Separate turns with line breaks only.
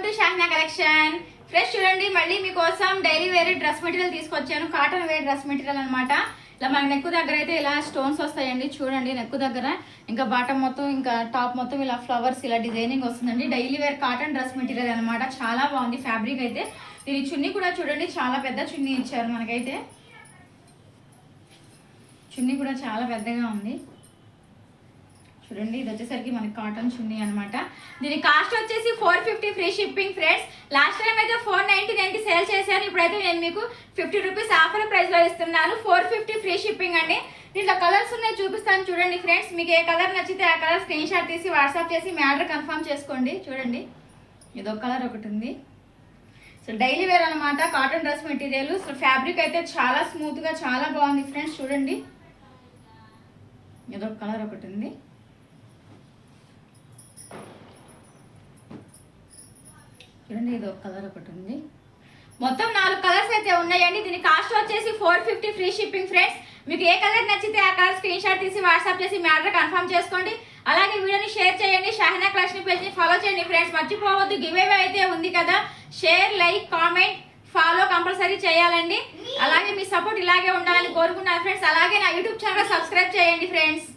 To Shahina collection. Fresh చూడండి, మళ్ళీ మీకోసం డైలీ వేర్ డ్రెస్ మెటీరియల్ తీసుకొచ్చాను. కాటన్ వేర్ డ్రెస్ మెటీరియల్ అనమాట. ఇలా మన నెక్ దగ్గర అయితే ఇలా స్టోన్స్ వస్తాయండి. చూడండి నెక్ దగ్గర, ఇంకా బాటమ్ మొత్తం, ఇంకా టాప్ మొత్తం ఇలా ఫ్లవర్స్ ఇలా డిజైనింగ్ వస్తుందండి. Daily wear cotton dress material అనమాట. చాలా బాగుంది ఫ్యాబ్రిక్ అయితే. దీని చున్నీ కూడా చూడండి, చాలా పెద్ద చున్నీ ఇచ్చారు మనకైతే. చున్నీ కూడా చాలా పెద్దగా ఉంది చూడండి. ఇది వచ్చేసరికి మనకి కాటన్ చున్నీ అనమాట. దీని కాస్ట్ వచ్చేసి 450 free shipping friends. Last time అయితే 499 కి సేల్ చేశాను. ఇప్పుడైతే నేను మీకు 50 రూపీస్ ఆఫర్ ప్రైస్ లో ఇస్తున్నాను. 450 ఫ్రీ షిప్పింగ్ అండి. దీంట్లో కలర్స్ ఉన్నాయి, చూపిస్తాను చూడండి ఫ్రెండ్స్. మీకు ఏ కలర్ నచ్చితే ఆ కలర్ స్క్రీన్ షాట్ తీసి వాట్సాప్ చేసి మీ ఆర్డర్ కన్ఫర్మ్ చేసుకోండి. చూడండి ఇదొక కలర్ ఒకటి ఉంది. సో డైలీ వేర్ అనమాట, cotton dress material. So fabric అయితే చాలా స్మూత్ గా చాలా బాగుంది ఫ్రెండ్స్. చూడండి ఇదొక కలర్ ఒకటి ఉంది. చూడండి ఇది ఒక కలర్ ఒకటి ఉంది. మొత్తం 4 కలర్స్ అయితే ఉన్నాయండి. దీని కాస్ట్ వచ్చేసి 450 ఫ్రీ షిప్పింగ్ ఫ్రెండ్స్. మీకు ఏ కలర్ నచ్చితే ఆ కలర్ స్క్రీన్ షాట్ తీసి వాట్సాప్ చేసి మీ ఆర్డర్ కన్ఫర్మ్ చేసుకోండి. అలాగే వీడియోని షేర్ చేయండి, షాహినా కలెక్షన్ పేజ్ ని ఫాలో చేయండి ఫ్రెండ్స్. మర్చిపోవద్దు, గివ్ అవే అయితే ఉంది కదా. Share, like, comment, follow compulsory చేయాలండి. అలాగే మీ సపోర్ట్ ఇలాగే ఉండాలని కోరుకున్నాను ఫ్రెండ్స్. అలాగే నా యూట్యూబ్ ఛానల్ సబ్స్క్రైబ్ చేయండి ఫ్రెండ్స్.